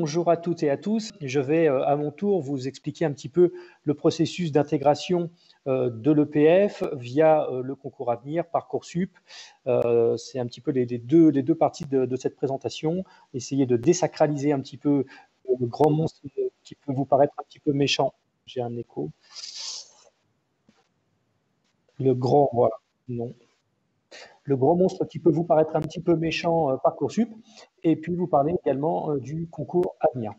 bonjour à toutes et à tous. Je vais à mon tour vous expliquer un petit peu le processus d'intégration de l'EPF via le concours Avenir, Parcoursup. C'est un petit peu les deux parties de cette présentation. Essayer de désacraliser un petit peu le grand monstre qui peut vous paraître un petit peu méchant. J'ai un écho. Le grand, voilà, non. Le grand monstre qui peut vous paraître un petit peu méchant, Parcoursup, et puis vous parler également du concours Avenir.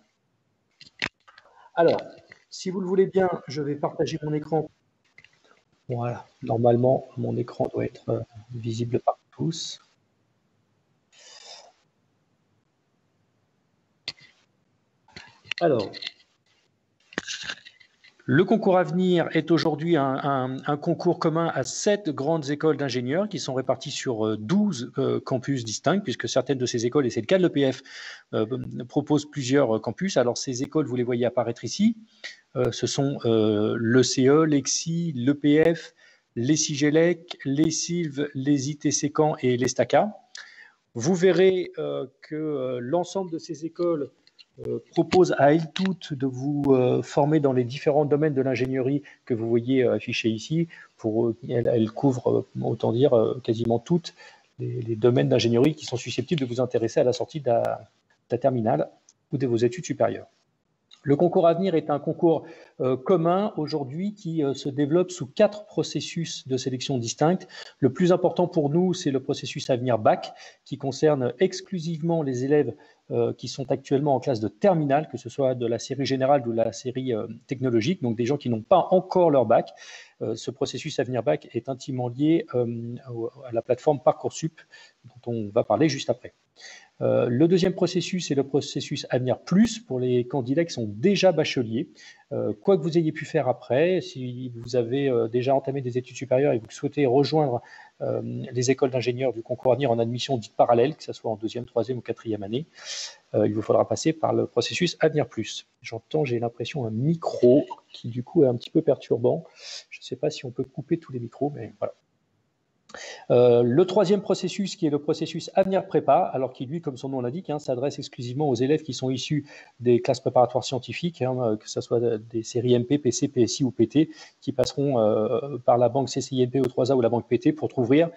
Alors, si vous le voulez bien, je vais partager mon écran. Voilà, normalement, mon écran doit être visible par tous. Alors, le concours Avenir est aujourd'hui un concours commun à 7 grandes écoles d'ingénieurs qui sont réparties sur 12 campus distincts, puisque certaines de ces écoles, et c'est le cas de l'EPF, proposent plusieurs campus. Alors ces écoles, vous les voyez apparaître ici. Ce sont l'ECE, l'EXI, l'EPF, les CIGELEC, les SILV, les ITC Caen et les STACA. Vous verrez que l'ensemble de ces écoles propose à elles toutes de vous former dans les différents domaines de l'ingénierie que vous voyez affichés ici. Elles couvrent, autant dire, quasiment toutes les domaines d'ingénierie qui sont susceptibles de vous intéresser à la sortie de la terminale ou de vos études supérieures. Le concours Avenir est un concours commun aujourd'hui qui se développe sous 4 processus de sélection distincts. Le plus important pour nous, c'est le processus Avenir Bac, qui concerne exclusivement les élèves qui sont actuellement en classe de terminale, que ce soit de la série générale ou de la série technologique, donc des gens qui n'ont pas encore leur bac. Ce processus Avenir Bac est intimement lié à la plateforme Parcoursup, dont on va parler juste après. Le deuxième processus est le processus Avenir Plus pour les candidats qui sont déjà bacheliers. Quoi que vous ayez pu faire après, si vous avez déjà entamé des études supérieures et que vous souhaitez rejoindre les écoles d'ingénieurs du concours Avenir en admission dite parallèle, que ce soit en deuxième, troisième ou quatrième année, il vous faudra passer par le processus Avenir Plus. J'entends, j'ai l'impression, un micro qui du coup est un petit peu perturbant. Je ne sais pas si on peut couper tous les micros, mais voilà. Le troisième processus, qui est le processus Avenir Prépa, alors qui, lui, comme son nom l'indique, s'adresse exclusivement aux élèves qui sont issus des classes préparatoires scientifiques, que ce soit des séries MP, PC, PSI ou PT, qui passeront par la banque CCIMP O3A ou la banque PT pour trouver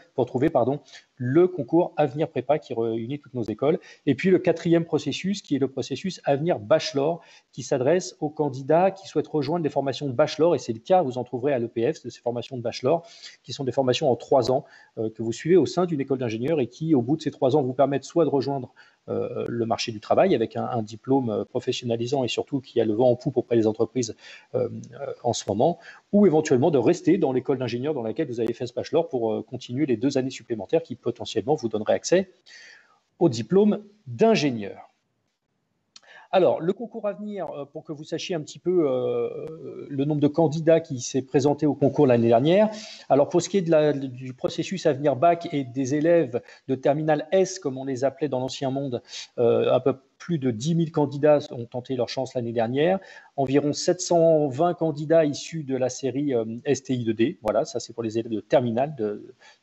le concours Avenir Prépa qui réunit toutes nos écoles. Et puis le quatrième processus, qui est le processus Avenir Bachelor, qui s'adresse aux candidats qui souhaitent rejoindre les formations de bachelor, et c'est le cas, vous en trouverez à l'EPF, de ces formations de bachelor, qui sont des formations en 3 ans, que vous suivez au sein d'une école d'ingénieur et qui, au bout de ces 3 ans, vous permettent soit de rejoindre le marché du travail avec un diplôme professionnalisant et surtout qui a le vent en poupe auprès des entreprises en ce moment, ou éventuellement de rester dans l'école d'ingénieur dans laquelle vous avez fait ce bachelor pour continuer les 2 années supplémentaires qui potentiellement vous donneraient accès au diplôme d'ingénieur. Alors, le concours Avenir, pour que vous sachiez un petit peu le nombre de candidats qui s'est présenté au concours l'année dernière. Alors, pour ce qui est du processus Avenir Bac et des élèves de terminale S, comme on les appelait dans l'ancien monde, un peu plus de 10 000 candidats ont tenté leur chance l'année dernière. Environ 720 candidats issus de la série STI2D. Voilà, ça c'est pour les élèves de terminale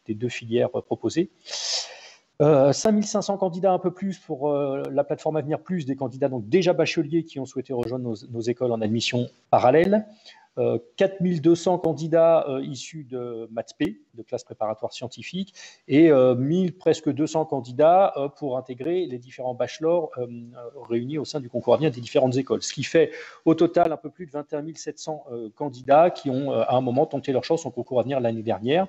des 2 filières proposées. 5500 candidats un peu plus pour la plateforme Avenir Plus, des candidats donc déjà bacheliers qui ont souhaité rejoindre nos écoles en admission parallèle. 4200 candidats issus de maths P, de classe préparatoire scientifique, et 1000, presque 200 candidats pour intégrer les différents bachelors réunis au sein du concours Avenir des différentes écoles. Ce qui fait au total un peu plus de 21 700 candidats qui ont à un moment tenté leur chance au concours Avenir l'année dernière.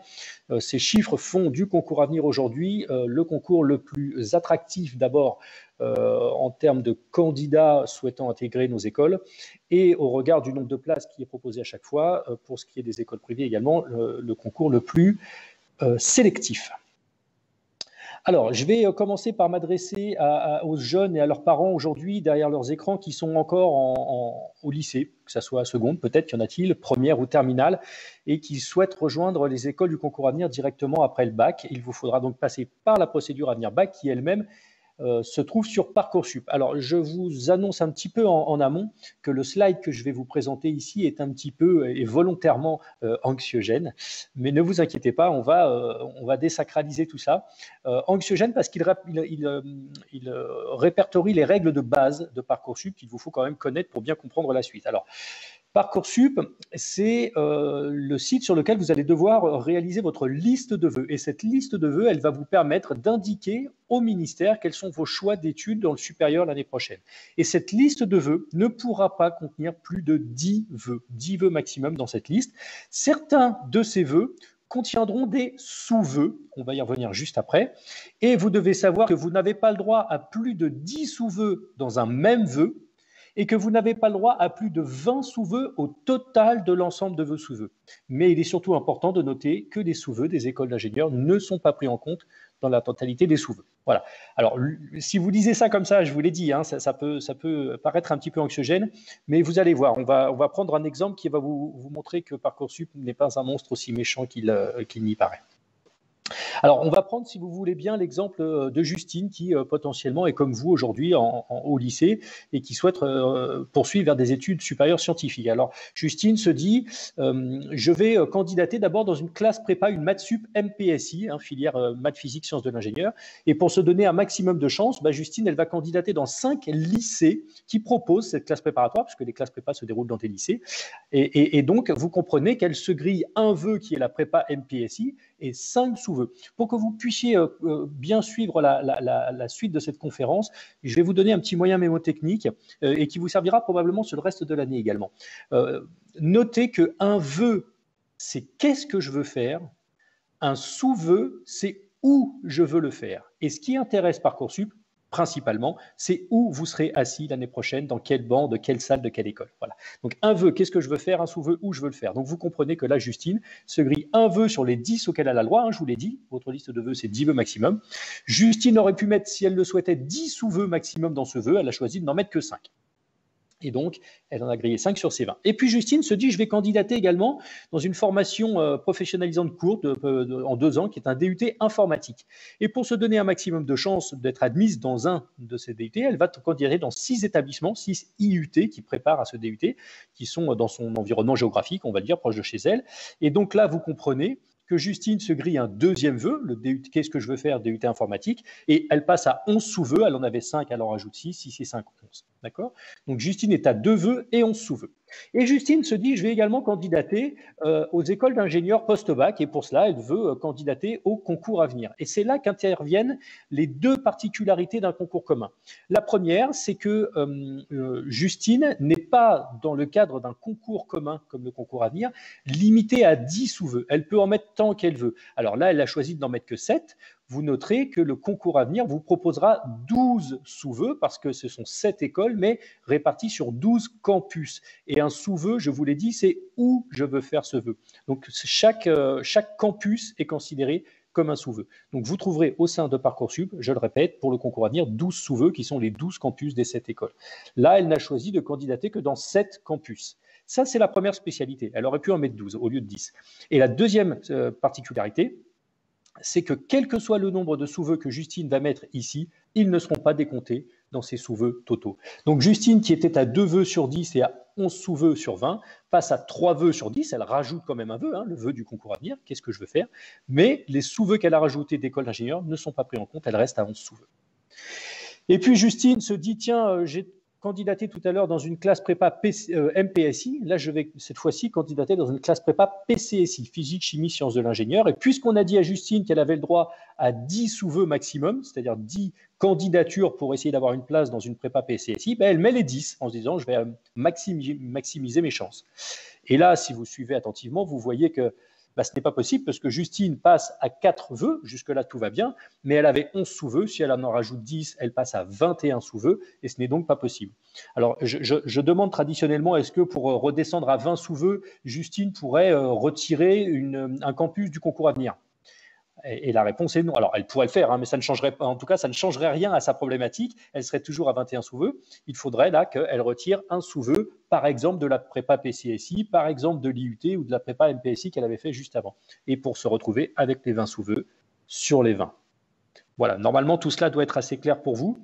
Ces chiffres font du concours Avenir aujourd'hui le concours le plus attractif d'abord en termes de candidats souhaitant intégrer nos écoles et au regard du nombre de places qui est proposé à chaque fois, pour ce qui est des écoles privées également, le concours le plus sélectif. Alors, je vais commencer par m'adresser aux jeunes et à leurs parents aujourd'hui derrière leurs écrans qui sont encore au lycée, que ce soit à seconde, peut-être qu'il y en a-t-il, première ou terminale, et qui souhaitent rejoindre les écoles du concours Avenir directement après le bac. Il vous faudra donc passer par la procédure Avenir Bac qui elle-même se trouve sur Parcoursup. Alors, je vous annonce un petit peu en amont que le slide que je vais vous présenter ici est un petit peu et volontairement anxiogène, mais ne vous inquiétez pas, on va désacraliser tout ça. Anxiogène parce qu'il répertorie les règles de base de Parcoursup qu'il vous faut quand même connaître pour bien comprendre la suite. Alors, Parcoursup, c'est le site sur lequel vous allez devoir réaliser votre liste de vœux. Et cette liste de vœux, elle va vous permettre d'indiquer au ministère quels sont vos choix d'études dans le supérieur l'année prochaine. Et cette liste de vœux ne pourra pas contenir plus de 10 vœux maximum dans cette liste. Certains de ces vœux contiendront des sous-vœux, on va y revenir juste après, et vous devez savoir que vous n'avez pas le droit à plus de 10 sous-vœux dans un même vœu, et que vous n'avez pas le droit à plus de 20 sous-vœux au total de l'ensemble de vos sous-vœux. Mais il est surtout important de noter que les sous-vœux des écoles d'ingénieurs ne sont pas pris en compte dans la totalité des sous-vœux. Voilà. Alors, si vous lisez ça comme ça, je vous l'ai dit, hein, ça peut paraître un petit peu anxiogène, mais vous allez voir, on va prendre un exemple qui va vous montrer que Parcoursup n'est pas un monstre aussi méchant qu'il n'y paraît. Alors, on va prendre, si vous voulez bien, l'exemple de Justine qui potentiellement est comme vous aujourd'hui au lycée et qui souhaite poursuivre vers des études supérieures scientifiques. Alors, Justine se dit, je vais candidater d'abord dans une classe prépa, une maths sup MPSI, hein, filière maths physique sciences de l'ingénieur. Et pour se donner un maximum de chance, Justine, elle va candidater dans 5 lycées qui proposent cette classe préparatoire, puisque les classes prépa se déroulent dans des lycées. Et donc, vous comprenez qu'elle se grille un vœu qui est la prépa MPSI et 5 sous-vœux. Pour que vous puissiez bien suivre la suite de cette conférence, je vais vous donner un petit moyen mémotechnique et qui vous servira probablement sur le reste de l'année également. Notez qu'un vœu, c'est qu'est-ce que je veux faire. Un sous-vœu, c'est où je veux le faire. Et ce qui intéresse Parcoursup, principalement, c'est où vous serez assis l'année prochaine, dans quel banc, de quelle salle, de quelle école. Voilà. Donc, un vœu, qu'est-ce que je veux faire? Un sous-vœu, où je veux le faire. Donc, vous comprenez que là, Justine se grille un vœu sur les 10 auxquels elle a le droit. Hein, je vous l'ai dit, votre liste de vœux, c'est 10 vœux maximum. Justine aurait pu mettre, si elle le souhaitait, 10 sous-vœux maximum dans ce vœu. Elle a choisi de n'en mettre que 5. Et donc, elle en a grillé 5 sur ses 20. Et puis, Justine se dit, je vais candidater également dans une formation professionnalisante courte en 2 ans, qui est un DUT informatique. Et pour se donner un maximum de chances d'être admise dans un de ces DUT, elle va candidater dans 6 établissements, 6 IUT qui préparent à ce DUT, qui sont dans son environnement géographique, on va le dire, proche de chez elle. Et donc là, vous comprenez que Justine se grille un deuxième vœu, le DUT, qu'est-ce que je veux faire, DUT informatique, et elle passe à 11 sous-vœux, elle en avait 5, elle en rajoute 6, 6 et 5, 11. D'accord? Donc Justine est à 2 vœux et 11 sous-vœux. Et Justine se dit, je vais également candidater aux écoles d'ingénieurs post-bac, et pour cela, elle veut candidater au concours à venir. Et c'est là qu'interviennent les 2 particularités d'un concours commun. La première, c'est que Justine n'est pas, dans le cadre d'un concours commun, comme le concours à venir, limitée à 10 sous-vœux. Elle peut en mettre tant qu'elle veut. Alors là, elle a choisi de n'en mettre que 7. Vous noterez que le concours à venir vous proposera 12 sous-vœux, parce que ce sont 7 écoles, mais réparties sur 12 campus. Et un sous-vœu, je vous l'ai dit, c'est où je veux faire ce vœu. Donc chaque campus est considéré comme un sous-vœu. Donc vous trouverez au sein de Parcoursup, je le répète, pour le concours à venir, 12 sous-vœux qui sont les 12 campus des 7 écoles. Là, elle n'a choisi de candidater que dans 7 campus. Ça, c'est la première spécialité. Elle aurait pu en mettre 12 au lieu de 10. Et la deuxième particularité, c'est que quel que soit le nombre de sous-vœux que Justine va mettre ici, ils ne seront pas décomptés dans ses sous-vœux totaux. Donc Justine, qui était à 2 vœux sur 10 et à 11 sous-vœux sur 20, passe à 3 vœux sur 10, elle rajoute quand même un vœu, hein, le vœu du concours à venir, qu'est-ce que je veux faire, mais les sous-vœux qu'elle a rajoutés d'école d'ingénieur ne sont pas pris en compte, elle reste à 11 sous-vœux. Et puis Justine se dit, tiens, j'ai candidaté tout à l'heure dans une classe prépa MPSI. Là, je vais cette fois-ci candidater dans une classe prépa PCSI, physique, chimie, sciences de l'ingénieur. Et puisqu'on a dit à Justine qu'elle avait le droit à 10 sous-vœux maximum, c'est-à-dire 10 candidatures pour essayer d'avoir une place dans une prépa PCSI, elle met les 10 en se disant je vais maximiser mes chances. Et là, si vous suivez attentivement, vous voyez que ce n'est pas possible parce que Justine passe à 4 vœux, jusque-là tout va bien, mais elle avait 11 sous-vœux, si elle en rajoute 10, elle passe à 21 sous-vœux, et ce n'est donc pas possible. Alors, je demande traditionnellement, est-ce que pour redescendre à 20 sous-vœux, Justine pourrait retirer un campus du concours à venir ? Et la réponse est non. Alors, elle pourrait le faire, hein, mais ça ne changerait pas. En tout cas, ça ne changerait rien à sa problématique. Elle serait toujours à 21 sous-vœux. Il faudrait là qu'elle retire un sous-vœu, par exemple de la prépa PCSI, par exemple de l'IUT ou de la prépa MPSI qu'elle avait fait juste avant. Et pour se retrouver avec les 20 sous-vœux sur les 20. Voilà, normalement, tout cela doit être assez clair pour vous.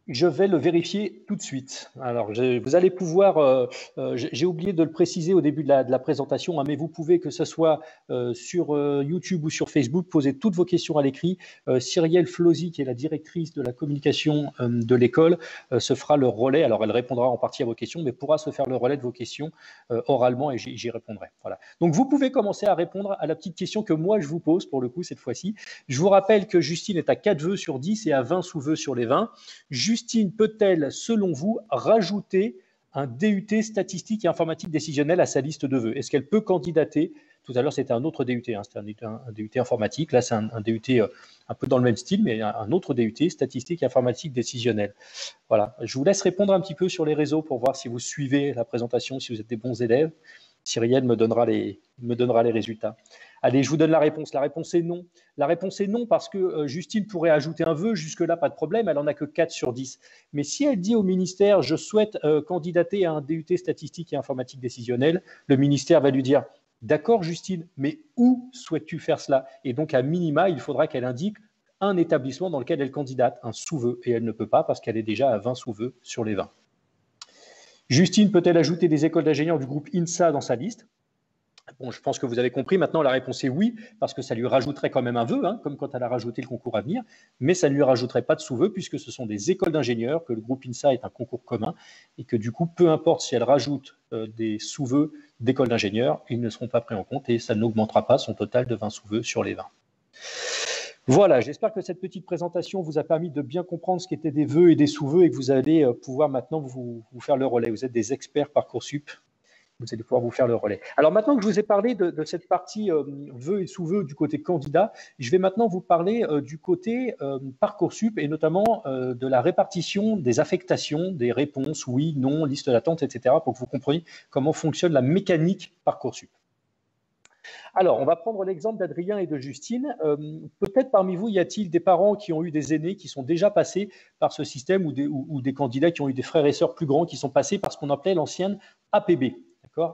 Je vais le vérifier tout de suite. Alors, vous allez pouvoir, j'ai oublié de le préciser au début de la présentation, hein, mais vous pouvez, que ce soit sur YouTube ou sur Facebook, poser toutes vos questions à l'écrit. Cyrielle Flosy, qui est la directrice de la communication de l'école, se fera le relais. Alors, elle répondra en partie à vos questions, mais pourra se faire le relais de vos questions oralement et j'y répondrai. Voilà. Donc, vous pouvez commencer à répondre à la petite question que moi, je vous pose pour le coup cette fois-ci. Je vous rappelle que Justine est à 4 vœux sur 10 et à 20 sous-vœux sur les 20. Justine peut-elle, selon vous, rajouter un DUT statistique et informatique décisionnelle à sa liste de vœux? Est-ce qu'elle peut candidater? Tout à l'heure, c'était un autre DUT, hein, c'était un DUT informatique. Là, c'est un DUT un peu dans le même style, mais un autre DUT, statistique et informatique décisionnelle. Voilà. Je vous laisse répondre un petit peu sur les réseaux pour voir si vous suivez la présentation, si vous êtes des bons élèves. Cyrielle me donnera les résultats. Allez, je vous donne la réponse. La réponse est non. La réponse est non parce que Justine pourrait ajouter un vœu. Jusque-là, pas de problème. Elle n'en a que 4 sur 10. Mais si elle dit au ministère, je souhaite candidater à un DUT statistique et informatique décisionnelle, le ministère va lui dire, d'accord Justine, mais où souhaites-tu faire cela? Et donc, à minima, il faudra qu'elle indique un établissement dans lequel elle candidate, un sous-vœu. Et elle ne peut pas parce qu'elle est déjà à 20 sous-vœux sur les 20. Justine peut-elle ajouter des écoles d'ingénieurs du groupe INSA dans sa liste? Bon, je pense que vous avez compris. Maintenant, la réponse est oui, parce que ça lui rajouterait quand même un vœu, hein, comme quand elle a rajouté le concours Avenir, mais ça ne lui rajouterait pas de sous-vœu, puisque ce sont des écoles d'ingénieurs, que le groupe INSA est un concours commun, et que du coup, peu importe si elle rajoute des sous-vœux d'écoles d'ingénieurs, ils ne seront pas pris en compte, et ça n'augmentera pas son total de 20 sous-vœux sur les 20. Voilà, j'espère que cette petite présentation vous a permis de bien comprendre ce qu'étaient des vœux et des sous-vœux, et que vous allez pouvoir maintenant vous faire le relais. Vous êtes des experts Parcoursup. Vous allez pouvoir vous faire le relais. Alors maintenant que je vous ai parlé de cette partie vœux et sous-vœux du côté candidat, je vais maintenant vous parler du côté Parcoursup et notamment de la répartition des affectations, des réponses, oui, non, liste d'attente, etc. pour que vous compreniez comment fonctionne la mécanique Parcoursup. Alors, on va prendre l'exemple d'Adrien et de Justine. Peut-être parmi vous, y a-t-il des parents qui ont eu des aînés qui sont déjà passés par ce système ou des candidats qui ont eu des frères et sœurs plus grands qui sont passés par ce qu'on appelait l'ancienne APB.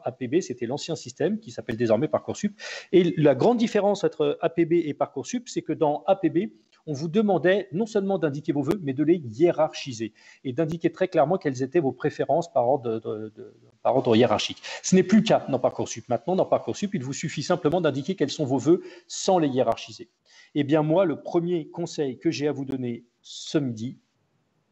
APB, c'était l'ancien système qui s'appelle désormais Parcoursup. Et la grande différence entre APB et Parcoursup, c'est que dans APB, on vous demandait non seulement d'indiquer vos vœux, mais de les hiérarchiser et d'indiquer très clairement quelles étaient vos préférences par ordre hiérarchique. Ce n'est plus le cas dans Parcoursup. Maintenant, dans Parcoursup, il vous suffit simplement d'indiquer quels sont vos vœux sans les hiérarchiser. Eh bien, moi, le premier conseil que j'ai à vous donner ce midi,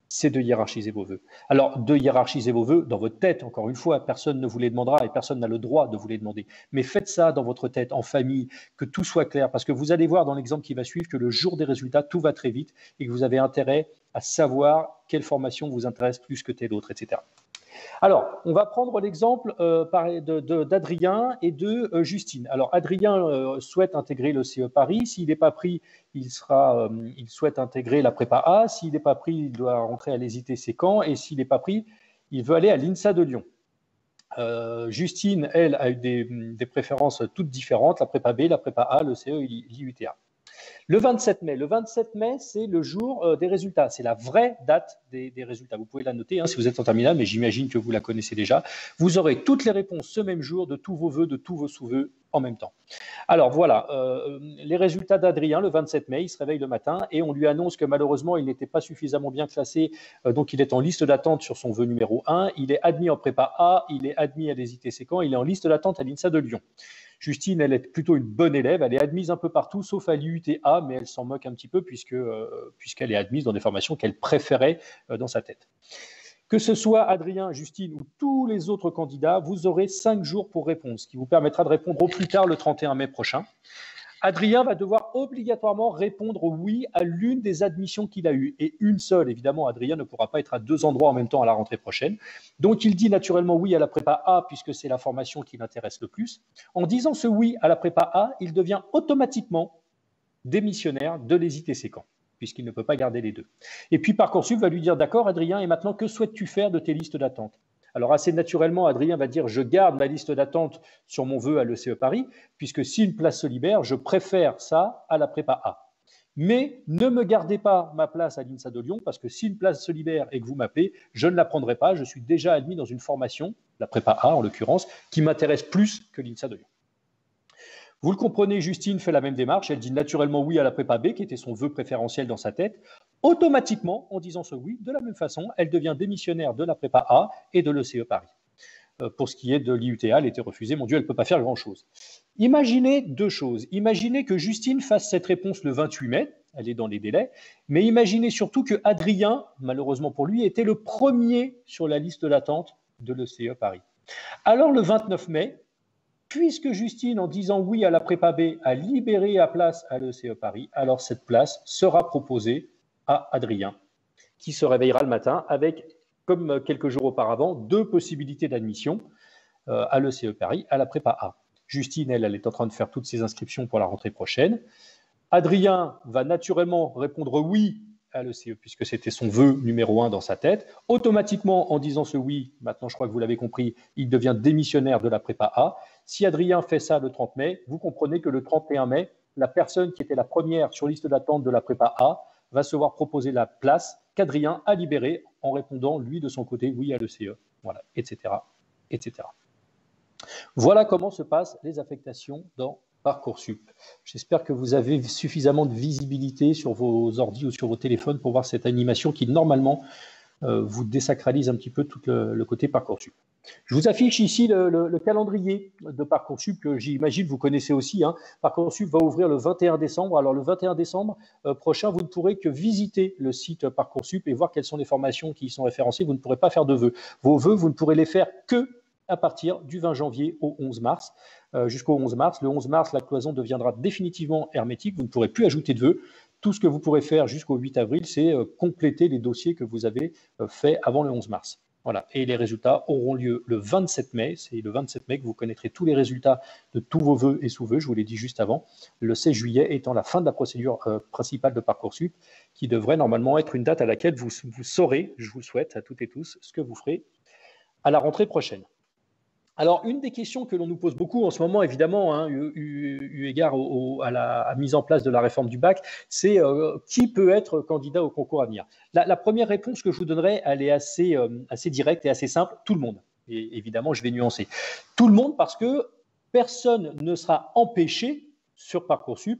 c'est de hiérarchiser vos vœux. Alors, de hiérarchiser vos vœux dans votre tête, encore une fois, personne ne vous les demandera et personne n'a le droit de vous les demander. Mais faites ça dans votre tête, en famille, que tout soit clair, parce que vous allez voir dans l'exemple qui va suivre que le jour des résultats, tout va très vite et que vous avez intérêt à savoir quelle formation vous intéresse plus que telle autre, etc. Alors, on va prendre l'exemple d'Adrien et de Justine. Alors, Adrien souhaite intégrer le CE Paris. S'il n'est pas pris, il souhaite intégrer la prépa A. S'il n'est pas pris, il doit rentrer à l'ESITC Caen. Et s'il n'est pas pris, il veut aller à l'INSA de Lyon. Justine, elle, a eu des préférences toutes différentes, la prépa B, la prépa A, le CE et l'IUTA. Le 27 mai, c'est le jour des résultats. C'est la vraie date des résultats. Vous pouvez la noter si vous êtes en terminale, mais j'imagine que vous la connaissez déjà. Vous aurez toutes les réponses ce même jour de tous vos vœux, de tous vos sous-vœux en même temps. Alors voilà, les résultats d'Adrien le 27 mai, il se réveille le matin et on lui annonce que malheureusement, il n'était pas suffisamment bien classé, donc il est en liste d'attente sur son vœu numéro 1. Il est admis en prépa A, il est admis à l'ESITC Caen, il est en liste d'attente à l'INSA de Lyon. Justine, elle est plutôt une bonne élève, elle est admise un peu partout, sauf à l'IUTA, mais elle s'en moque un petit peu puisqu'elle est admise dans des formations qu'elle préférait dans sa tête. Que ce soit Adrien, Justine ou tous les autres candidats, vous aurez 5 jours pour répondre, ce qui vous permettra de répondre au plus tard le 31 mai prochain. Adrien va devoir obligatoirement répondre oui à l'une des admissions qu'il a eues. Et une seule, évidemment, Adrien ne pourra pas être à 2 endroits en même temps à la rentrée prochaine. Donc, il dit naturellement oui à la prépa A, puisque c'est la formation qui l'intéresse le plus. En disant ce oui à la prépa A, il devient automatiquement démissionnaire de l'ESITC Caen, puisqu'il ne peut pas garder les deux. Et puis, Parcoursup va lui dire, d'accord, Adrien, et maintenant, que souhaites-tu faire de tes listes d'attente ? Alors, assez naturellement, Adrien va dire, je garde ma liste d'attente sur mon vœu à l'ECE Paris, puisque si une place se libère, je préfère ça à la prépa A. Mais ne me gardez pas ma place à l'INSA de Lyon, parce que si une place se libère et que vous m'appelez, je ne la prendrai pas. Je suis déjà admis dans une formation, la prépa A en l'occurrence, qui m'intéresse plus que l'INSA de Lyon. Vous le comprenez, Justine fait la même démarche. Elle dit naturellement oui à la prépa B, qui était son vœu préférentiel dans sa tête. Automatiquement, en disant ce oui, de la même façon, elle devient démissionnaire de la prépa A et de l'ECE Paris. Pour ce qui est de l'IUTA, elle était refusée. Mon Dieu, elle ne peut pas faire grand-chose. Imaginez deux choses. Imaginez que Justine fasse cette réponse le 28 mai. Elle est dans les délais. Mais imaginez surtout que Adrien, malheureusement pour lui, était le premier sur la liste d'attente de l'ECE Paris. Alors, le 29 mai, puisque Justine, en disant oui à la prépa B, a libéré la place à l'ECE Paris, alors cette place sera proposée à Adrien, qui se réveillera le matin avec, comme quelques jours auparavant, 2 possibilités d'admission à l'ECE Paris, à la prépa A. Justine, elle est en train de faire toutes ses inscriptions pour la rentrée prochaine. Adrien va naturellement répondre oui à l'ECE, puisque c'était son vœu numéro 1 dans sa tête. Automatiquement, en disant ce oui, maintenant je crois que vous l'avez compris, il devient démissionnaire de la prépa A. Si Adrien fait ça le 30 mai, vous comprenez que le 31 mai, la personne qui était la première sur liste d'attente de la prépa A va se voir proposer la place qu'Adrien a libérée en répondant, lui, de son côté, oui à l'ECE, voilà, etc., etc. Voilà comment se passent les affectations dans Parcoursup. J'espère que vous avez suffisamment de visibilité sur vos ordi ou sur vos téléphones pour voir cette animation qui, normalement, vous désacralise un petit peu tout le côté Parcoursup. Je vous affiche ici le calendrier de Parcoursup que j'imagine vous connaissez aussi. Hein. Parcoursup va ouvrir le 21 décembre. Alors le 21 décembre prochain, vous ne pourrez que visiter le site Parcoursup et voir quelles sont les formations qui y sont référencées. Vous ne pourrez pas faire de vœux. Vos vœux, vous ne pourrez les faire que à partir du 20 janvier au 11 mars. Jusqu'au 11 mars. Le 11 mars, la cloison deviendra définitivement hermétique. Vous ne pourrez plus ajouter de vœux. Tout ce que vous pourrez faire jusqu'au 8 avril, c'est compléter les dossiers que vous avez faits avant le 11 mars. Voilà. Et les résultats auront lieu le 27 mai. C'est le 27 mai que vous connaîtrez tous les résultats de tous vos vœux et sous-vœux. Je vous l'ai dit juste avant. Le 16 juillet étant la fin de la procédure principale de Parcoursup, qui devrait normalement être une date à laquelle vous saurez, je vous le souhaite à toutes et tous, ce que vous ferez à la rentrée prochaine. Alors, une des questions que l'on nous pose beaucoup en ce moment, évidemment, hein, eu égard à la mise en place de la réforme du bac, c'est qui peut être candidat au concours à venir. La première réponse que je vous donnerai, elle est assez directe et assez simple, tout le monde. Et évidemment, je vais nuancer. Tout le monde parce que personne ne sera empêché sur Parcoursup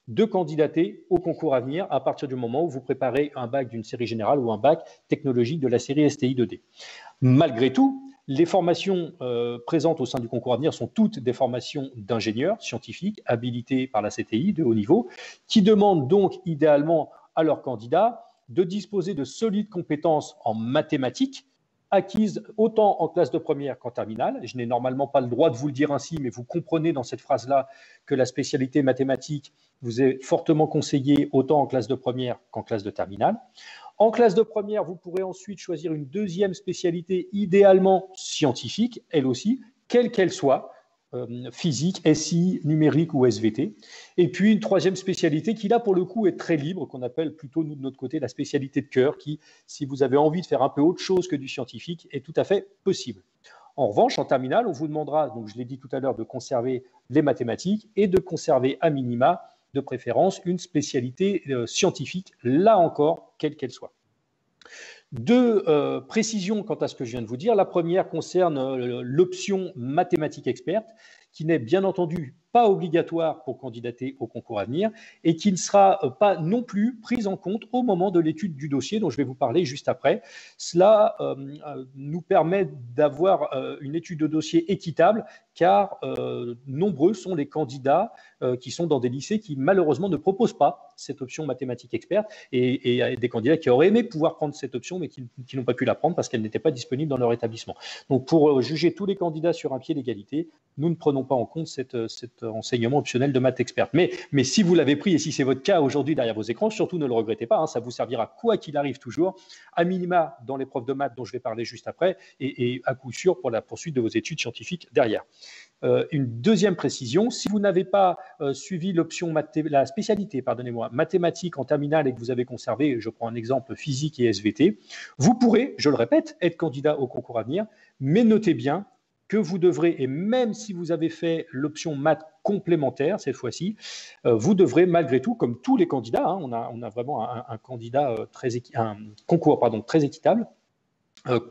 de candidater au concours à venir à partir du moment où vous préparez un bac d'une série générale ou un bac technologique de la série STI 2D. Malgré tout, les formations présentes au sein du concours à venir sont toutes des formations d'ingénieurs scientifiques habilités par la CTI de haut niveau, qui demandent donc idéalement à leurs candidats de disposer de solides compétences en mathématiques, acquises autant en classe de première qu'en terminale. Je n'ai normalement pas le droit de vous le dire ainsi, mais vous comprenez dans cette phrase-là que la spécialité mathématique vous est fortement conseillée autant en classe de première qu'en classe de terminale. En classe de première, vous pourrez ensuite choisir une deuxième spécialité, idéalement scientifique, elle aussi, quelle qu'elle soit, physique, SI, numérique ou SVT. Et puis une troisième spécialité qui, là, pour le coup, est très libre, qu'on appelle plutôt, nous, de notre côté, la spécialité de cœur, qui, si vous avez envie de faire un peu autre chose que du scientifique, est tout à fait possible. En revanche, en terminale, on vous demandera, donc je l'ai dit tout à l'heure, de conserver les mathématiques et de conserver à minima, de préférence, une spécialité scientifique, là encore, quelle qu'elle soit. Deux précisions quant à ce que je viens de vous dire. La première concerne l'option mathématiques experte, qui n'est bien entendu pas obligatoire pour candidater au concours à venir et qui ne sera pas non plus prise en compte au moment de l'étude du dossier dont je vais vous parler juste après. Cela nous permet d'avoir une étude de dossier équitable car nombreux sont les candidats qui sont dans des lycées qui malheureusement ne proposent pas cette option mathématiques experte et des candidats qui auraient aimé pouvoir prendre cette option mais qui n'ont pas pu la prendre parce qu'elle n'était pas disponible dans leur établissement. Donc pour juger tous les candidats sur un pied d'égalité, nous ne prenons pas en compte cet enseignement optionnel de maths experte. Mais si vous l'avez pris et si c'est votre cas aujourd'hui derrière vos écrans, surtout ne le regrettez pas, hein, ça vous servira quoi qu'il arrive toujours, à minima dans l'épreuve de maths dont je vais parler juste après et à coup sûr pour la poursuite de vos études scientifiques derrière. Une deuxième précision, si vous n'avez pas suivi l'option la spécialité mathématiques en terminale et que vous avez conservé, je prends un exemple, physique et SVT, vous pourrez, je le répète, être candidat au concours à venir, mais notez bien que vous devrez, et même si vous avez fait l'option maths complémentaire cette fois-ci, vous devrez malgré tout, comme tous les candidats, hein, on a vraiment un concours très équitable,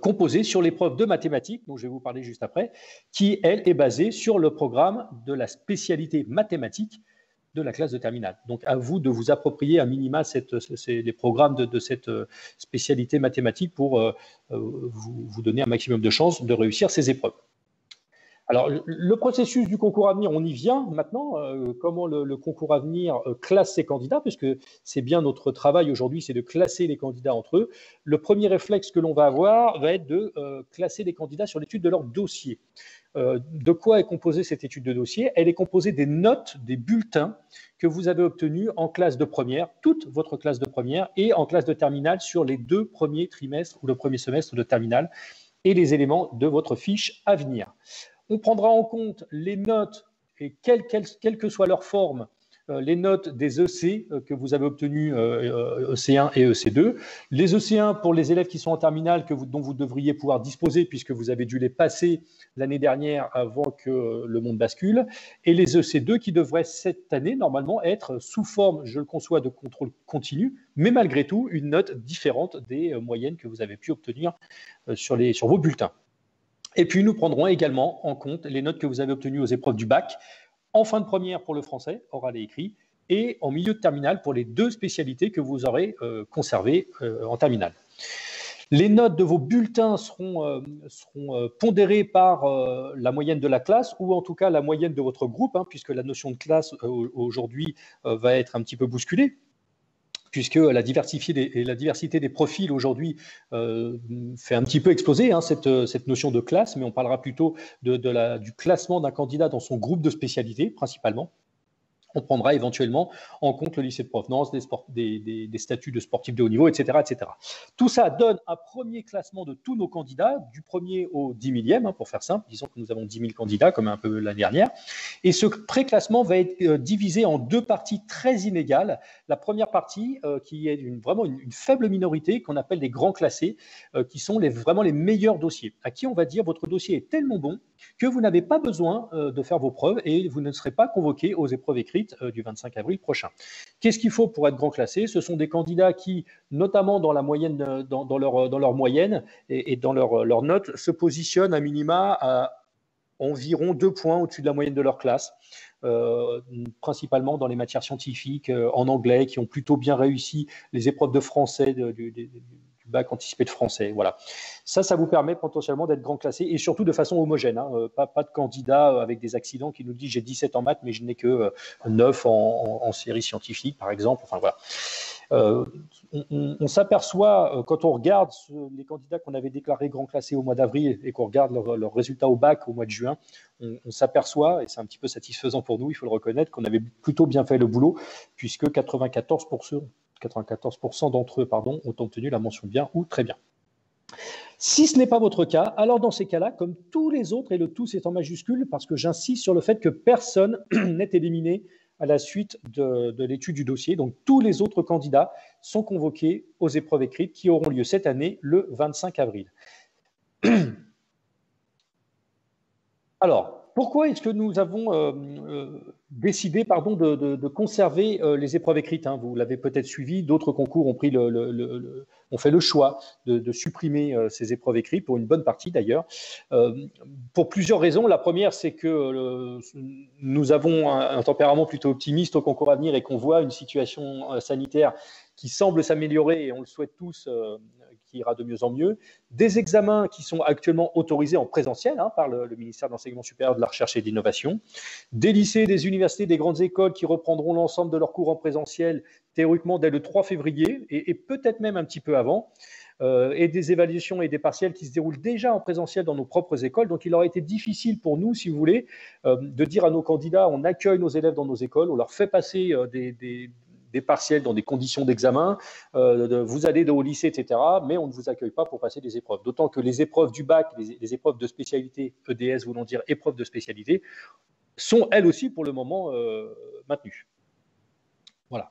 composée sur l'épreuve de mathématiques, dont je vais vous parler juste après, qui, elle, est basée sur le programme de la spécialité mathématique de la classe de terminale. Donc, à vous de vous approprier à minima les programmes de cette spécialité mathématique pour vous donner un maximum de chances de réussir ces épreuves. Alors, le processus du concours à venir, on y vient maintenant. Comment le concours à venir classe ses candidats, puisque c'est bien notre travail aujourd'hui, c'est de classer les candidats entre eux. Le premier réflexe que l'on va avoir va être de classer les candidats sur l'étude de leur dossier. De quoi est composée cette étude de dossier? Elle est composée des notes, des bulletins que vous avez obtenus en classe de première, toute votre classe de première, et en classe de terminale sur les 2 premiers trimestres ou le premier semestre de terminale, et les éléments de votre fiche à venir. On prendra en compte les notes, et quelle que soit leur forme, les notes des EC que vous avez obtenues, EC1 et EC2. Les EC1 pour les élèves qui sont en terminale, dont vous devriez pouvoir disposer puisque vous avez dû les passer l'année dernière avant que le monde bascule. Et les EC2 qui devraient cette année, normalement, être sous forme, je le conçois, de contrôle continu, mais malgré tout, une note différente des moyennes que vous avez pu obtenir sur vos bulletins. Et puis, nous prendrons également en compte les notes que vous avez obtenues aux épreuves du bac, en fin de première pour le français, oral et écrit, et en milieu de terminale pour les 2 spécialités que vous aurez conservées en terminale. Les notes de vos bulletins seront pondérées par la moyenne de la classe, ou en tout cas la moyenne de votre groupe, puisque la notion de classe aujourd'hui va être un petit peu bousculée, puisque la diversité des profils aujourd'hui fait un petit peu exploser cette notion de classe, mais on parlera plutôt du classement d'un candidat dans son groupe de spécialité, principalement. On prendra éventuellement en compte le lycée de provenance, des statuts de sportifs de haut niveau, etc., etc. Tout ça donne un premier classement de tous nos candidats, du premier au 10 millième, pour faire simple. Disons que nous avons 10 000 candidats, comme un peu l'année dernière. Et ce pré-classement va être divisé en 2 parties très inégales. La première partie, qui est vraiment une faible minorité, qu'on appelle des grands classés, qui sont vraiment les meilleurs dossiers, à qui on va dire votre dossier est tellement bon que vous n'avez pas besoin de faire vos preuves et vous ne serez pas convoqué aux épreuves écrites du 25 avril prochain. Qu'est-ce qu'il faut pour être grand classé? Ce sont des candidats qui, notamment dans la moyenne, dans leur moyenne et dans leur note, se positionnent à minima à environ 2 points au-dessus de la moyenne de leur classe. Principalement dans les matières scientifiques, en anglais, qui ont plutôt bien réussi les épreuves de français, du bac anticipé de français. Voilà. Ça vous permet potentiellement d'être grand classé et surtout de façon homogène. Pas de candidat avec des accidents qui nous dit j'ai 17 en maths, mais je n'ai que 9 en série scientifique, par exemple. Enfin, voilà. On s'aperçoit, quand on regarde les candidats qu'on avait déclarés grand classés au mois d'avril et qu'on regarde leurs résultats au bac au mois de juin, on s'aperçoit, et c'est un petit peu satisfaisant pour nous, il faut le reconnaître, qu'on avait plutôt bien fait le boulot, puisque 94% d'entre eux ont obtenu la mention bien ou très bien. Si ce n'est pas votre cas, alors dans ces cas-là, comme tous les autres, et le tout c'est en majuscule, parce que j'insiste sur le fait que personne n'est éliminé à la suite de l'étude du dossier. Donc tous les autres candidats sont convoqués aux épreuves écrites qui auront lieu cette année le 25 avril. Alors, pourquoi est-ce que nous avons décidé de conserver les épreuves écrites? Vous l'avez peut-être suivi, d'autres concours ont fait le choix de supprimer ces épreuves écrites, pour une bonne partie d'ailleurs, pour plusieurs raisons. La première, c'est que nous avons un tempérament plutôt optimiste au concours à venir et qu'on voit une situation sanitaire qui semble s'améliorer, et on le souhaite tous, qui ira de mieux en mieux, des examens qui sont actuellement autorisés en présentiel par le ministère de l'Enseignement supérieur, de la Recherche et de l'Innovation, des lycées, des universités, des grandes écoles qui reprendront l'ensemble de leurs cours en présentiel théoriquement dès le 3 février et peut-être même un petit peu avant, et des évaluations et des partiels qui se déroulent déjà en présentiel dans nos propres écoles. Donc il aurait été difficile pour nous, si vous voulez, de dire à nos candidats, on accueille nos élèves dans nos écoles, on leur fait passer des partiels dans des conditions d'examen, vous allez au lycée, etc., mais on ne vous accueille pas pour passer des épreuves. D'autant que les épreuves du bac, les épreuves de spécialité, EDS voulant dire épreuves de spécialité, sont elles aussi pour le moment maintenues. Voilà.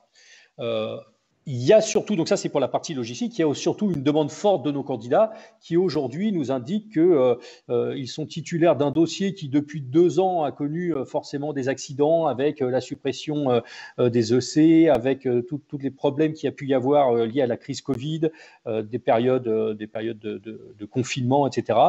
il y a surtout, donc ça c'est pour la partie logistique, il y a surtout une demande forte de nos candidats qui aujourd'hui nous indiquent qu'ils sont titulaires d'un dossier qui depuis 2 ans a connu forcément des accidents avec la suppression des EC, avec tous les problèmes qu'il y a pu y avoir liés à la crise Covid, des périodes de confinement, etc.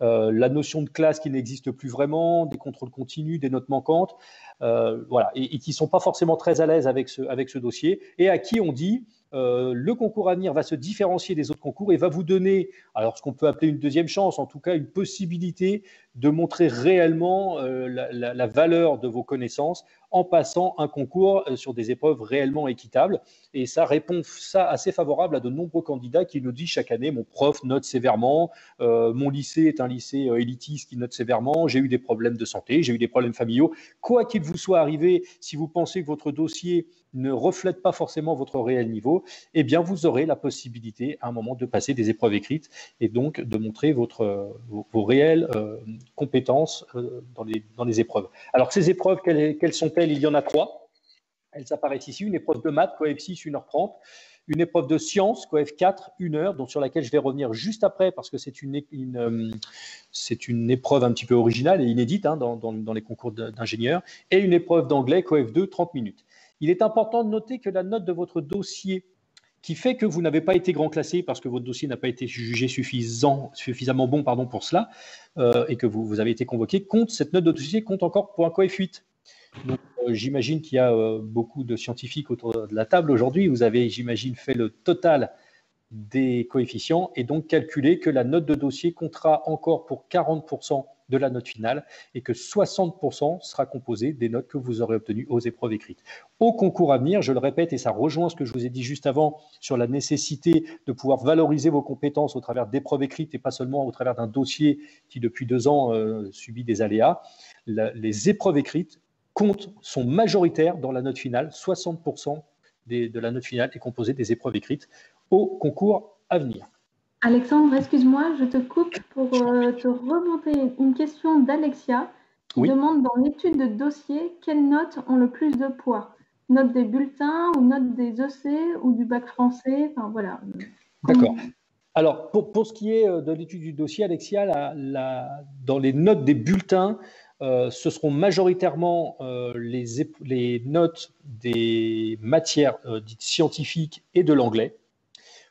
La notion de classe qui n'existe plus vraiment, des contrôles continus, des notes manquantes. Voilà, et qui ne sont pas forcément très à l'aise avec ce dossier, et à qui on dit le concours Avenir va se différencier des autres concours et va vous donner, alors ce qu'on peut appeler une deuxième chance, en tout cas une possibilité de montrer réellement la valeur de vos connaissances en passant un concours sur des épreuves réellement équitables. Et ça répond assez favorable à de nombreux candidats qui nous disent chaque année, mon prof note sévèrement, mon lycée est un lycée élitiste qui note sévèrement, j'ai eu des problèmes de santé, j'ai eu des problèmes familiaux. Quoi qu'il vous soit arrivé, si vous pensez que votre dossier ne reflète pas forcément votre réel niveau, eh bien vous aurez la possibilité à un moment de passer des épreuves écrites et donc de montrer vos réelles compétences dans les épreuves. Alors ces épreuves, quelles sont-elles? Il y en a 3. Elles apparaissent ici. Une épreuve de maths, COEF 6, 1h30. Une épreuve de sciences, COEF 4, 1 heure, donc sur laquelle je vais revenir juste après parce que c'est une épreuve un petit peu originale et inédite dans les concours d'ingénieurs. Et une épreuve d'anglais, COEF 2, 30 minutes. Il est important de noter que la note de votre dossier qui fait que vous n'avez pas été grand classé parce que votre dossier n'a pas été jugé suffisamment bon pour cela et que vous avez été convoqué, cette note de dossier compte encore pour un COEF 8. Donc, j'imagine qu'il y a beaucoup de scientifiques autour de la table aujourd'hui. Vous avez, j'imagine, fait le total des coefficients et donc calculé que la note de dossier comptera encore pour 40% de la note finale et que 60% sera composé des notes que vous aurez obtenues aux épreuves écrites. Au concours Avenir, je le répète, et ça rejoint ce que je vous ai dit juste avant sur la nécessité de pouvoir valoriser vos compétences au travers d'épreuves écrites et pas seulement au travers d'un dossier qui depuis 2 ans subit des aléas. Les épreuves écrites sont majoritaires dans la note finale. 60% de la note finale est composée des épreuves écrites au concours Avenir. Alexandre, excuse-moi, je te coupe pour te remonter une question d'Alexia qui demande dans l'étude de dossier, quelles notes ont le plus de poids? Notes des bulletins ou notes des EC ou du bac français? Enfin, voilà. D'accord. Alors, pour ce qui est de l'étude du dossier, Alexia, dans les notes des bulletins, ce seront majoritairement les notes des matières dites scientifiques et de l'anglais.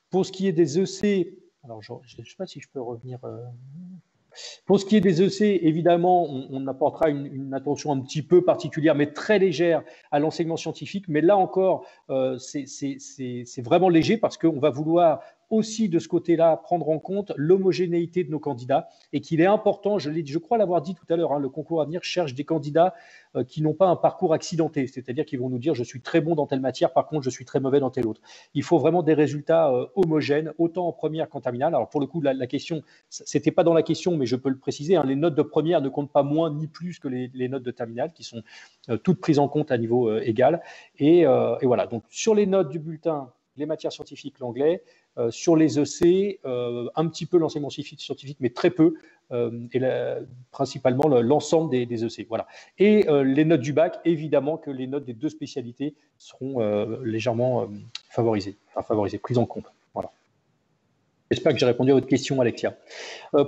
Pour ce qui est des EC, alors je ne sais pas si je peux revenir. Pour ce qui est des EC, évidemment, on apportera une attention un petit peu particulière, mais très légère à l'enseignement scientifique. Mais là encore, c'est vraiment léger parce qu'on va vouloir aussi de ce côté-là prendre en compte l'homogénéité de nos candidats et qu'il est important, je crois l'avoir dit tout à l'heure, le concours Avenir cherche des candidats qui n'ont pas un parcours accidenté, c'est-à-dire qu'ils vont nous dire je suis très bon dans telle matière, par contre je suis très mauvais dans telle autre. Il faut vraiment des résultats homogènes, autant en première qu'en terminale. Alors pour le coup, la question, c'était pas dans la question, mais je peux le préciser, les notes de première ne comptent pas moins ni plus que les notes de terminale, qui sont toutes prises en compte à niveau égal. Et voilà, donc sur les notes du bulletin, les matières scientifiques, l'anglais, sur les EC, un petit peu l'enseignement scientifique, mais très peu, et principalement l'ensemble des EC. Voilà. Et les notes du bac, évidemment que les notes des 2 spécialités seront légèrement favorisées, prises en compte. Voilà. J'espère que j'ai répondu à votre question, Alexia.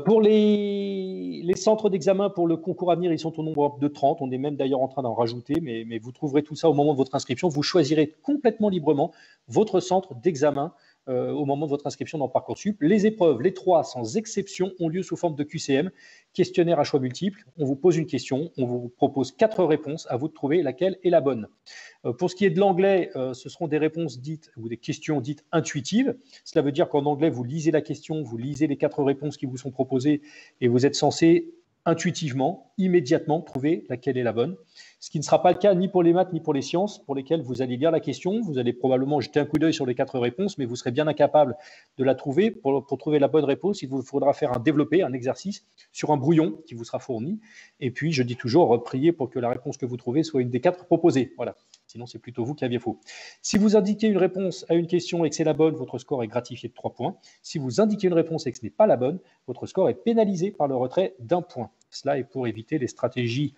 Pour les centres d'examen pour le concours Avenir, ils sont au nombre de 30. On est même d'ailleurs en train d'en rajouter, mais vous trouverez tout ça au moment de votre inscription. Vous choisirez complètement librement votre centre d'examen au moment de votre inscription dans Parcoursup. Les épreuves, les 3 sans exception, ont lieu sous forme de QCM, questionnaire à choix multiples. On vous pose une question, on vous propose 4 réponses, à vous de trouver laquelle est la bonne. Pour ce qui est de l'anglais, ce seront des réponses dites ou des questions dites intuitives. Cela veut dire qu'en anglais, vous lisez la question, vous lisez les 4 réponses qui vous sont proposées et vous êtes censé intuitivement, immédiatement trouver laquelle est la bonne. Ce qui ne sera pas le cas ni pour les maths ni pour les sciences, pour lesquelles vous allez lire la question, vous allez probablement jeter un coup d'œil sur les 4 réponses, mais vous serez bien incapable de la trouver. Pour trouver la bonne réponse, il vous faudra faire un exercice sur un brouillon qui vous sera fourni. Et puis, je dis toujours, priez pour que la réponse que vous trouvez soit une des 4 proposées. Voilà. Sinon, c'est plutôt vous qui aviez faux. Si vous indiquez une réponse à une question et que c'est la bonne, votre score est gratifié de 3 points. Si vous indiquez une réponse et que ce n'est pas la bonne, votre score est pénalisé par le retrait d'1 point. Cela est pour éviter les stratégies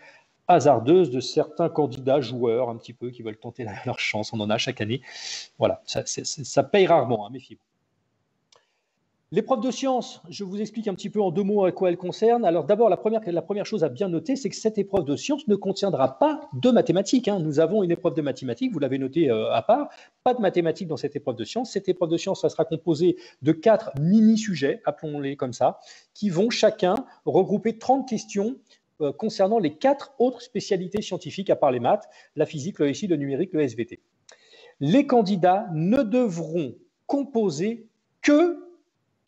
hasardeuse de certains candidats joueurs un petit peu qui veulent tenter leur chance. On en a chaque année. Voilà, ça paye rarement, hein, méfiez-vous. L'épreuve de sciences, je vous explique un petit peu en 2 mots à quoi elle concerne. Alors d'abord, la première chose à bien noter, c'est que cette épreuve de sciences ne contiendra pas de mathématiques, hein. Nous avons une épreuve de mathématiques, vous l'avez noté à part, pas de mathématiques dans cette épreuve de sciences. Cette épreuve de sciences, ça sera composée de 4 mini-sujets, appelons-les comme ça, qui vont chacun regrouper 30 questions concernant les 4 autres spécialités scientifiques à part les maths, la physique, le SI, le numérique, le SVT. Les candidats ne devront composer que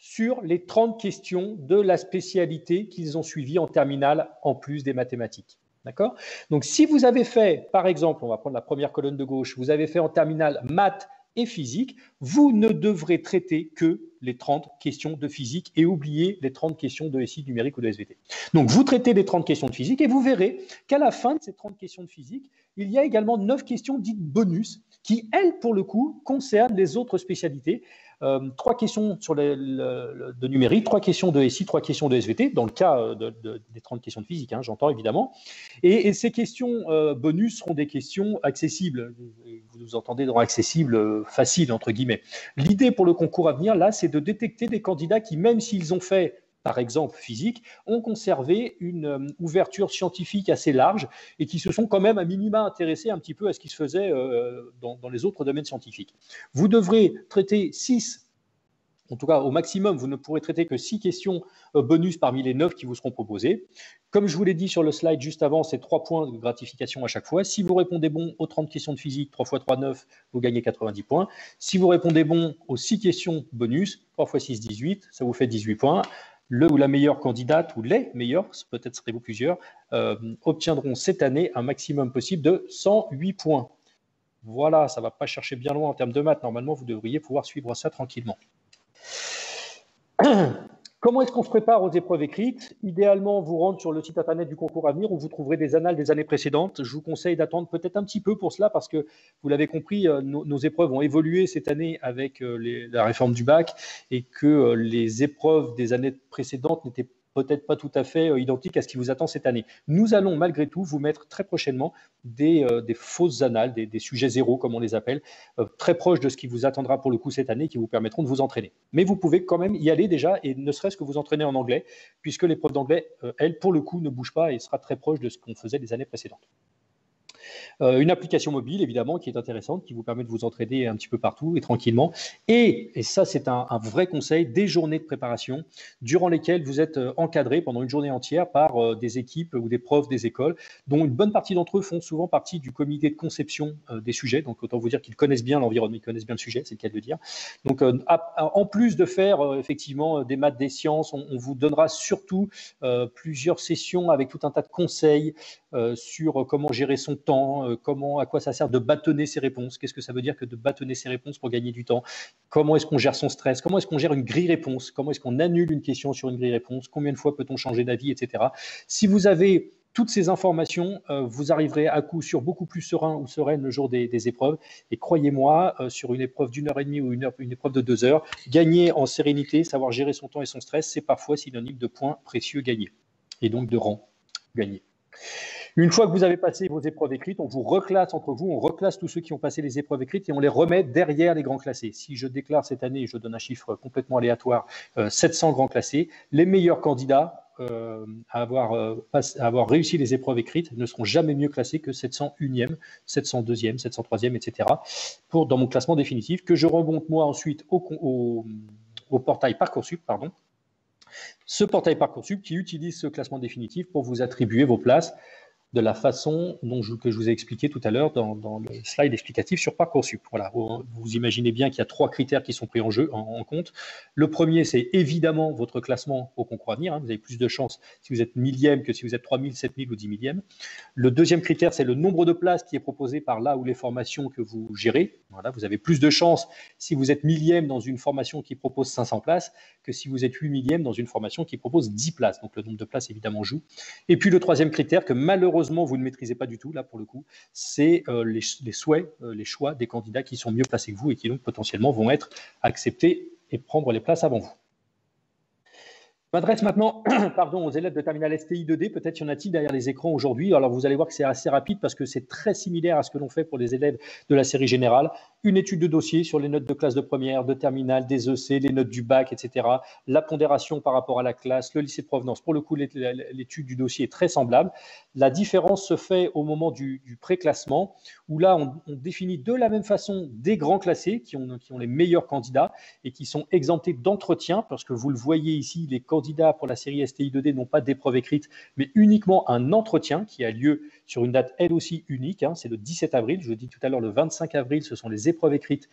sur les 30 questions de la spécialité qu'ils ont suivie en terminale en plus des mathématiques. D'accord? Donc, si vous avez fait, par exemple, on va prendre la première colonne de gauche, vous avez fait en terminale maths et physique, vous ne devrez traiter que les 30 questions de physique et oublier les 30 questions de SI, numérique ou de SVT. Donc, vous traitez les 30 questions de physique et vous verrez qu'à la fin de ces 30 questions de physique, il y a également 9 questions dites bonus qui, elles, pour le coup, concernent les autres spécialités. 3 questions sur de numérique, 3 questions de SI, 3 questions de SVT, dans le cas des 30 questions de physique, hein, j'entends évidemment. Et ces questions bonus seront des questions accessibles. Vous entendez dans accessible, facile, entre guillemets. L'idée pour le concours à venir, là, c'est de détecter des candidats qui, même s'ils ont fait par exemple physique, ont conservé une ouverture scientifique assez large et qui se sont quand même à minima intéressés un petit peu à ce qui se faisait dans les autres domaines scientifiques. Vous devrez traiter 6, en tout cas au maximum, vous ne pourrez traiter que 6 questions bonus parmi les 9 qui vous seront proposées. Comme je vous l'ai dit sur le slide juste avant, c'est 3 points de gratification à chaque fois. Si vous répondez bon aux 30 questions de physique, 3 x 3, 9, vous gagnez 90 points. Si vous répondez bon aux 6 questions bonus, 3 x 6, 18, ça vous fait 18 points. Le ou la meilleure candidate, ou les meilleurs, peut-être serez-vous plusieurs, obtiendront cette année un maximum possible de 108 points. Voilà, ça ne va pas chercher bien loin en termes de maths. Normalement, vous devriez pouvoir suivre ça tranquillement. Comment est-ce qu'on se prépare aux épreuves écrites? Idéalement, vous rentrez sur le site internet du concours à venir où vous trouverez des annales des années précédentes. Je vous conseille d'attendre peut-être un petit peu pour cela parce que, vous l'avez compris, nos épreuves ont évolué cette année avec la réforme du bac et que les épreuves des années précédentes n'étaient peut-être pas tout à fait identiques à ce qui vous attend cette année. Nous allons malgré tout vous mettre très prochainement des fausses annales, des sujets zéro comme on les appelle, très proches de ce qui vous attendra pour le coup cette année qui vous permettront de vous entraîner. Mais vous pouvez quand même y aller déjà et ne serait-ce que vous entraîner en anglais puisque l'épreuve d'anglais, elle, pour le coup, ne bouge pas et sera très proche de ce qu'on faisait les années précédentes. Une application mobile, évidemment, qui est intéressante, qui vous permet de vous entraider un petit peu partout et tranquillement. Et ça, c'est un vrai conseil, des journées de préparation durant lesquelles vous êtes encadré pendant une journée entière par des équipes ou des profs des écoles, dont une bonne partie d'entre eux font souvent partie du comité de conception des sujets. Donc, autant vous dire qu'ils connaissent bien l'environnement, ils connaissent bien le sujet, c'est le cas de le dire. Donc, en plus de faire effectivement des maths, des sciences, on vous donnera surtout plusieurs sessions avec tout un tas de conseils sur comment gérer son temps, à quoi ça sert de bâtonner ses réponses, qu'est-ce que ça veut dire que de bâtonner ses réponses pour gagner du temps, comment est-ce qu'on gère son stress, comment est-ce qu'on gère une grille réponse, comment est-ce qu'on annule une question sur une grille réponse, combien de fois peut-on changer d'avis, etc. Si vous avez toutes ces informations, vous arriverez à coup sûr beaucoup plus serein ou sereine le jour des épreuves. Et croyez-moi, sur une épreuve d'1h30 ou une épreuve de 2 heures, gagner en sérénité, savoir gérer son temps et son stress, c'est parfois synonyme de points précieux gagnés et donc de rangs gagnés. Une fois que vous avez passé vos épreuves écrites, on vous reclasse entre vous, on reclasse tous ceux qui ont passé les épreuves écrites et on les remet derrière les grands classés. Si je déclare cette année, je donne un chiffre complètement aléatoire, 700 grands classés, les meilleurs candidats à avoir réussi les épreuves écrites ne seront jamais mieux classés que 701e, 702e, 703e, etc. dans mon classement définitif que je remonte moi ensuite au portail Parcoursup, pardon. Ce portail Parcoursup qui utilise ce classement définitif pour vous attribuer vos places de la façon que je vous ai expliqué tout à l'heure dans le slide explicatif sur Parcoursup. Voilà, vous imaginez bien qu'il y a 3 critères qui sont pris en compte. Le premier, c'est évidemment votre classement au concours à venir. Vous avez plus de chances si vous êtes 1000e que si vous êtes 3000, 7000 ou 10 000e. Le deuxième critère, c'est le nombre de places qui est proposé par là ou les formations que vous gérez. Voilà, vous avez plus de chances si vous êtes 1000e dans une formation qui propose 500 places que si vous êtes 8000e dans une formation qui propose 10 places. Donc le nombre de places, évidemment, joue. Et puis le troisième critère que malheureusement, vous ne maîtrisez pas du tout, là, pour le coup, c'est les souhaits, les choix des candidats qui sont mieux placés que vous et qui donc potentiellement vont être acceptés et prendre les places avant vous. Je m'adresse maintenant pardon, aux élèves de terminale STI 2D. Peut-être y en a-t-il derrière les écrans aujourd'hui. Alors, vous allez voir que c'est assez rapide parce que c'est très similaire à ce que l'on fait pour les élèves de la série générale. Une étude de dossier sur les notes de classe de première, de terminale, des EC, les notes du bac, etc. La pondération par rapport à la classe, le lycée de provenance. Pour le coup, l'étude du dossier est très semblable. La différence se fait au moment du préclassement où là, on définit de la même façon des grands classés qui ont les meilleurs candidats et qui sont exemptés d'entretien parce que vous le voyez ici, les candidats pour la série STI 2D n'ont pas d'épreuve écrite, mais uniquement un entretien qui a lieu sur une date elle aussi unique. C'est le 17 avril. Je dis tout à l'heure le 25 avril, ce sont les épreuves écrites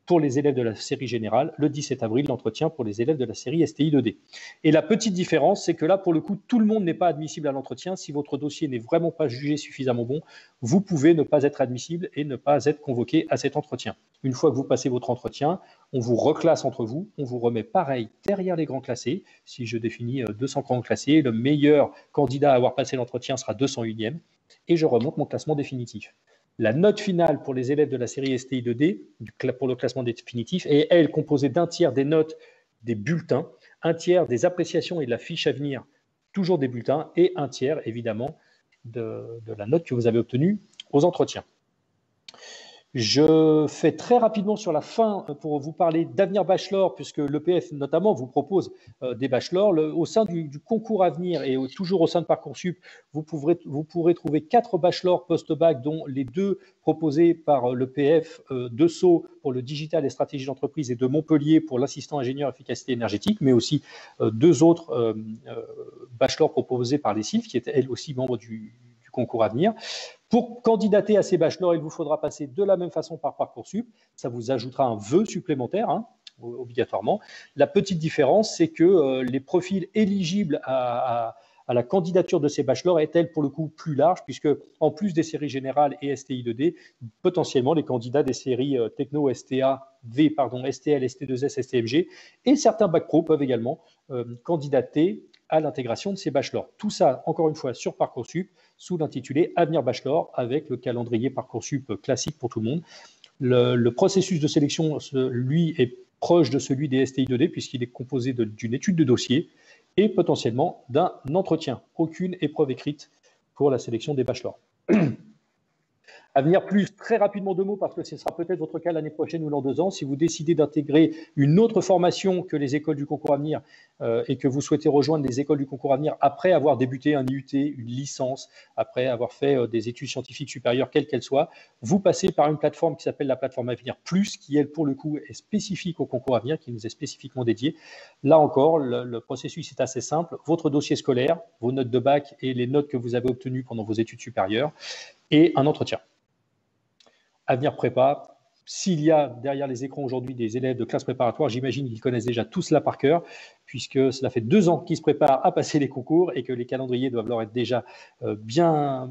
pour les élèves de la série générale, le 17 avril, l'entretien pour les élèves de la série STI 2D. Et la petite différence, c'est que là, pour le coup, tout le monde n'est pas admissible à l'entretien. Si votre dossier n'est vraiment pas jugé suffisamment bon, vous pouvez ne pas être admissible et ne pas être convoqué à cet entretien. Une fois que vous passez votre entretien, on vous reclasse entre vous, on vous remet pareil derrière les grands classés. Si je définis 200 grands classés, le meilleur candidat à avoir passé l'entretien sera 201e et je remonte mon classement définitif. La note finale pour les élèves de la série STI 2D, pour le classement définitif, est, elle, composée d'un tiers des notes des bulletins, un tiers des appréciations et de la fiche à venir, toujours des bulletins, et un tiers, évidemment, de la note que vous avez obtenue aux entretiens. Je fais très rapidement sur la fin pour vous parler d'avenir bachelor, puisque l'EPF notamment vous propose des bachelors. Au sein du concours Avenir et toujours au sein de Parcoursup, vous pourrez trouver 4 bachelors post-bac, dont les 2 proposés par l'EPF de Sceaux pour le digital et stratégie d'entreprise et de Montpellier pour l'assistant ingénieur efficacité énergétique, mais aussi 2 autres bachelors proposés par les CILF, qui étaient elles aussi membres du concours Avenir. Pour candidater à ces bachelors, il vous faudra passer de la même façon par Parcoursup. Ça vous ajoutera un vœu supplémentaire, obligatoirement. La petite différence, c'est que les profils éligibles à la candidature de ces bachelors est-elle pour le coup plus large, puisque en plus des séries générales et STI 2D, potentiellement les candidats des séries Techno, STA, V, pardon, STL, ST2S, STMG et certains bac pro peuvent également candidater à l'intégration de ces bachelors. Tout ça, encore une fois, sur Parcoursup, sous l'intitulé Avenir Bachelor, avec le calendrier Parcoursup classique pour tout le monde. Le processus de sélection, lui, est proche de celui des STI 2D, puisqu'il est composé d'une étude de dossier et potentiellement d'un entretien. Aucune épreuve écrite pour la sélection des bachelors. Avenir Plus, très rapidement 2 mots, parce que ce sera peut-être votre cas l'année prochaine ou dans 2 ans. Si vous décidez d'intégrer une autre formation que les écoles du concours Avenir et que vous souhaitez rejoindre les écoles du concours Avenir après avoir débuté un IUT, une licence, après avoir fait des études scientifiques supérieures, quelles qu'elles soient, vous passez par une plateforme qui s'appelle la plateforme Avenir Plus, qui, elle, pour le coup, est spécifique au concours Avenir, qui nous est spécifiquement dédié. Là encore, le processus est assez simple. Votre dossier scolaire, vos notes de bac et les notes que vous avez obtenues pendant vos études supérieures et un entretien. Avenir Prépa, s'il y a derrière les écrans aujourd'hui des élèves de classe préparatoire, j'imagine qu'ils connaissent déjà tout cela par cœur, puisque cela fait 2 ans qu'ils se préparent à passer les concours et que les calendriers doivent leur être déjà bien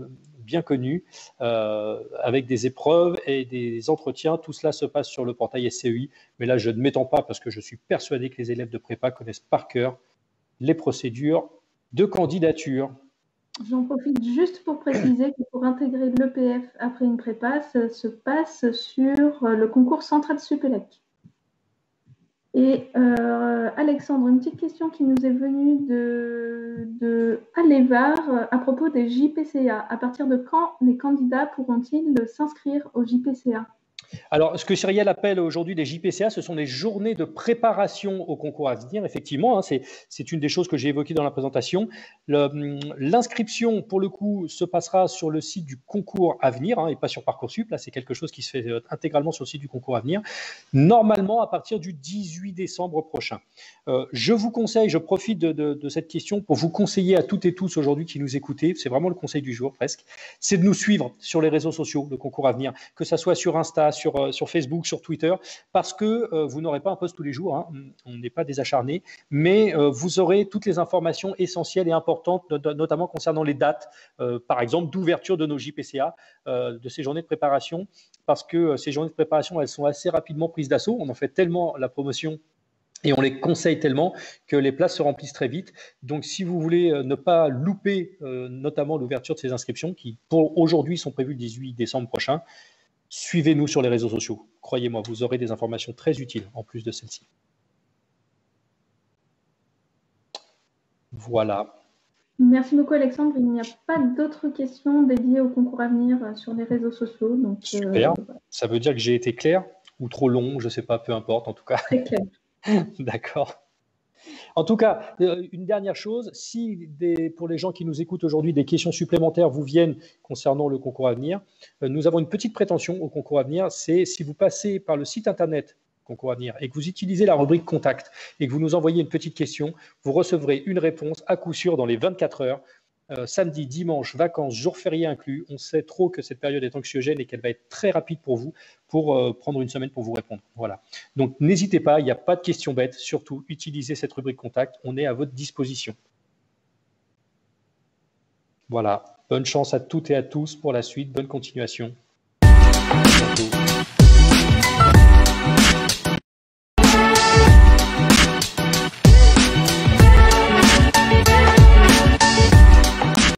connus, avec des épreuves et des entretiens. Tout cela se passe sur le portail SCEI, mais là je ne m'étends pas parce que je suis persuadé que les élèves de prépa connaissent par cœur les procédures de candidature. J'en profite juste pour préciser que pour intégrer l'EPF après une prépa, ça se passe sur le concours Centrale Supélec. Et Alexandre, une petite question qui nous est venue de Alévar à propos des JPCA. À partir de quand les candidats pourront-ils s'inscrire au JPCA ? Alors, ce que Cyrielle appelle aujourd'hui des JPCA, ce sont des journées de préparation au concours à venir. Effectivement, c'est une des choses que j'ai évoquées dans la présentation. L'inscription, pour le coup, se passera sur le site du concours à venir et pas sur Parcoursup. Là, c'est quelque chose qui se fait intégralement sur le site du concours à venir, normalement à partir du 18 décembre prochain. Je vous conseille, je profite de cette question pour vous conseiller à toutes et tous aujourd'hui qui nous écoutez, c'est vraiment le conseil du jour presque, c'est de nous suivre sur les réseaux sociaux, le concours à venir, que ça soit sur Insta, sur Facebook, sur Twitter, parce que vous n'aurez pas un post tous les jours, on n'est pas des acharnés, mais vous aurez toutes les informations essentielles et importantes, notamment concernant les dates, par exemple, d'ouverture de nos JPCA, de ces journées de préparation, parce que ces journées de préparation, elles sont assez rapidement prises d'assaut, on en fait tellement la promotion et on les conseille tellement que les places se remplissent très vite. Donc, si vous voulez ne pas louper notamment l'ouverture de ces inscriptions, qui pour aujourd'hui sont prévues le 18 décembre prochain, suivez-nous sur les réseaux sociaux. Croyez-moi, vous aurez des informations très utiles en plus de celles-ci. Voilà. Merci beaucoup Alexandre. Il n'y a pas d'autres questions dédiées au concours à venir sur les réseaux sociaux. Donc, super. Ça veut dire que j'ai été clair ou trop long, je ne sais pas, peu importe en tout cas. Très clair. D'accord. En tout cas, une dernière chose, si pour les gens qui nous écoutent aujourd'hui, des questions supplémentaires vous viennent concernant le concours à venir, nous avons une petite prétention au concours à venir, c'est si vous passez par le site internet concours à venir et que vous utilisez la rubrique contact et que vous nous envoyez une petite question, vous recevrez une réponse à coup sûr dans les 24 heures. Samedi, dimanche, vacances, jours fériés inclus. On sait trop que cette période est anxiogène et qu'elle va être très rapide pour vous pour prendre une semaine pour vous répondre. Voilà. Donc, n'hésitez pas, il n'y a pas de questions bêtes. Surtout, utilisez cette rubrique contact. On est à votre disposition. Voilà. Bonne chance à toutes et à tous pour la suite. Bonne continuation. À bientôt.